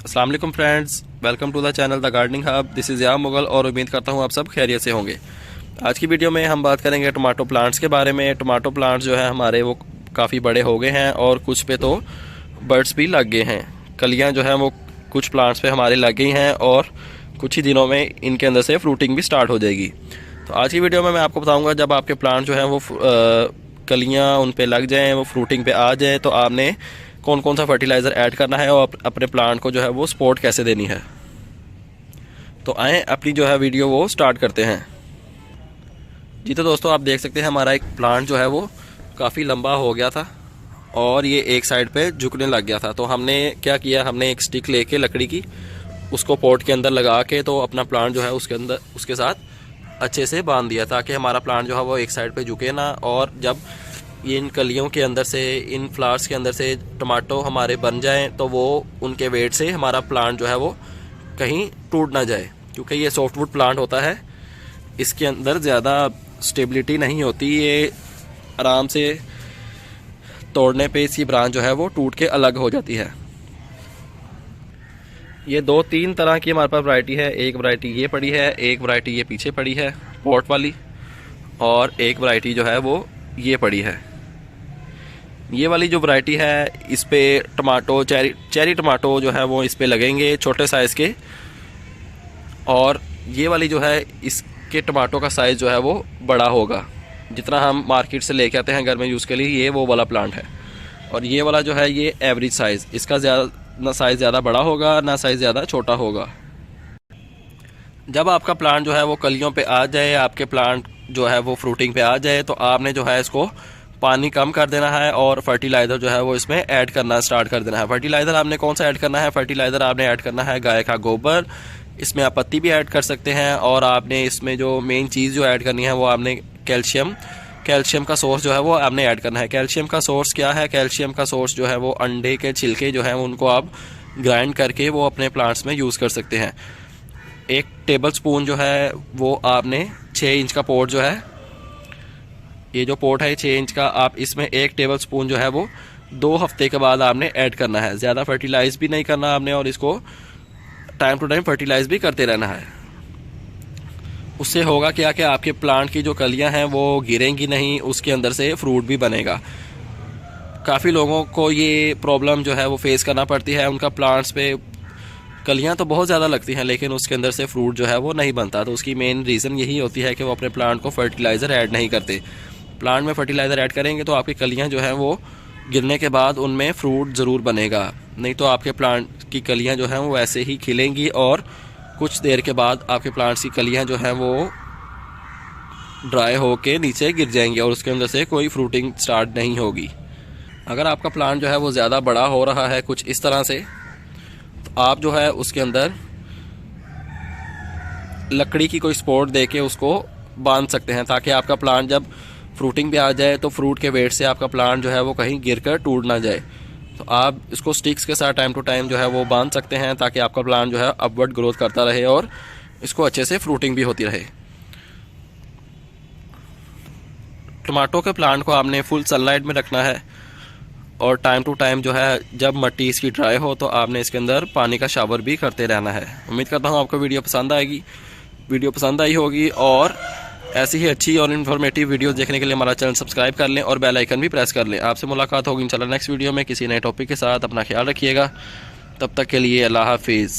अस्सलाम वालेकुम friends, welcome to the channel the gardening hub. This is या मुगल और उम्मीद करता हूँ आप सब खैरियत से होंगे। आज की वीडियो में हम बात करेंगे टमाटो प्लांट्स के बारे में। टमाटो प्लांट्स जो है हमारे वो काफ़ी बड़े हो गए हैं और कुछ पे तो बर्ड्स भी लग गए हैं। कलियाँ जो हैं वो कुछ प्लांट्स पे हमारे लग गई हैं और कुछ ही दिनों में इनके अंदर से फ्रूटिंग भी स्टार्ट हो जाएगी। तो आज की वीडियो में मैं आपको बताऊँगा जब आपके प्लांट जो हैं वो कलियाँ उन पे लग जाएँ, वो फ्रूटिंग पे आ जाए, तो आपने कौन कौन सा फर्टिलाइज़र ऐड करना है और अपने प्लांट को जो है वो सपोर्ट कैसे देनी है। तो आएँ अपनी जो है वीडियो वो स्टार्ट करते हैं। जी तो दोस्तों, आप देख सकते हैं हमारा एक प्लांट जो है वो काफ़ी लंबा हो गया था और ये एक साइड पे झुकने लग गया था। तो हमने क्या किया, हमने एक स्टिक लेके लकड़ी की उसको पॉट के अंदर लगा के तो अपना प्लांट जो है उसके अंदर उसके साथ अच्छे से बांध दिया ताकि हमारा प्लांट जो है वो एक साइड पे झुके ना, और जब ये इन कलियों के अंदर से, इन फ्लावर्स के अंदर से टमाटो हमारे बन जाएं तो वो उनके वेट से हमारा प्लांट जो है वो कहीं टूट ना जाए, क्योंकि ये सॉफ्टवुड प्लांट होता है, इसके अंदर ज़्यादा स्टेबिलिटी नहीं होती। ये आराम से तोड़ने पे इसकी ब्रांच जो है वो टूट के अलग हो जाती है। ये 2-3 तरह की हमारे पास वैरायटी है। एक वैरायटी ये पड़ी है, एक वैरायटी ये पीछे पड़ी है पॉट वाली, और एक वैरायटी जो है वो ये पड़ी है। ये वाली जो वैरायटी है इस पे टमाटो चेरी टमाटो जो है वो इस पे लगेंगे छोटे साइज़ के, और ये वाली जो है इसके टमाटो का साइज़ जो है वो बड़ा होगा। जितना हम मार्केट से लेके आते हैं घर में यूज़ के लिए, ये वो वाला प्लांट है। और ये वाला जो है ये एवरेज साइज़, इसका ना साइज़ ज़्यादा बड़ा होगा ना साइज़ ज़्यादा छोटा होगा। जब आपका प्लांट जो है वो कलियों पे आ जाए, आपके प्लांट जो है वो फ्रूटिंग पे आ जाए, तो आपने जो है इसको पानी कम कर देना है और फर्टिलाइज़र जो है वो इसमें ऐड करना स्टार्ट कर देना है। फर्टिलाइज़र आपने कौन सा ऐड करना है? फर्टिलाइज़र आपने ऐड करना है गाय का गोबर। इसमें आप पत्ती भी ऐड कर सकते हैं, और आपने इसमें जो मेन चीज़ जो ऐड करनी है वो आपने कैल्शियम का सोर्स जो है वो आपने ऐड करना है। कैल्शियम का सोर्स क्या है? कैल्शियम का सोर्स जो है वो अंडे के छिलके जो हैं उनको आप ग्राइंड करके वो अपने प्लांट्स में यूज़ कर सकते हैं। 1 टेबल स्पून जो है वो आपने 6 इंच का पोट जो है, ये जो पोट है 6 इंच का, आप इसमें 1 टेबल स्पून जो है वो 2 हफ्ते के बाद आपने ऐड करना है। ज़्यादा फर्टिलाइज़ भी नहीं करना आपने, और इसको टाइम टू टाइम फर्टिलाइज़ भी करते रहना है। उससे होगा क्या कि आपके प्लांट की जो कलियां हैं वो गिरेंगी नहीं, उसके अंदर से फ्रूट भी बनेगा। काफ़ी लोगों को ये प्रॉब्लम जो है वो फेस करना पड़ती है, उनका प्लांट्स पे कलियां तो बहुत ज़्यादा लगती हैं लेकिन उसके अंदर से फ्रूट जो है वो नहीं बनता। तो उसकी मेन रीज़न यही होती है कि वो अपने प्लांट को फर्टिलाइज़र ऐड नहीं करते। प्लांट में फर्टिलाइज़र ऐड करेंगे तो आपकी कलियां जो हैं वो गिरने के बाद उनमें फ्रूट ज़रूर बनेगा, नहीं तो आपके प्लांट की कलियां जो हैं वो ऐसे ही खिलेंगी और कुछ देर के बाद आपके प्लांट्स की कलियां जो हैं वो ड्राई होके नीचे गिर जाएंगी और उसके अंदर से कोई फ्रूटिंग स्टार्ट नहीं होगी। अगर आपका प्लांट जो है वो ज़्यादा बड़ा हो रहा है कुछ इस तरह से, तो आप जो है उसके अंदर लकड़ी की कोई सपोर्ट दे के उसको बांध सकते हैं, ताकि आपका प्लांट जब फ्रूटिंग पे आ जाए तो फ्रूट के वेट से आपका प्लांट जो है वो कहीं गिरकर टूट ना जाए। तो आप इसको स्टिक्स के साथ टाइम टू टाइम जो है वो बांध सकते हैं, ताकि आपका प्लांट जो है अपवर्ड ग्रोथ करता रहे और इसको अच्छे से फ्रूटिंग भी होती रहे। टमाटो के प्लांट को आपने फुल सनलाइट में रखना है, और टाइम टू टाइम जो है जब मिट्टी इसकी ड्राई हो तो आपने इसके अंदर पानी का शावर भी करते रहना है। उम्मीद करता हूँ आपको वीडियो पसंद आएगी, वीडियो पसंद आई होगी, और ऐसी ही अच्छी और इन्फॉर्मेटिव वीडियोस देखने के लिए हमारा चैनल सब्सक्राइब कर लें और बेल आइकन भी प्रेस कर लें। आपसे मुलाकात होगी इंशाल्लाह नेक्स्ट वीडियो में किसी नए टॉपिक के साथ। अपना ख्याल रखिएगा, तब तक के लिए अल्लाह हाफिज़।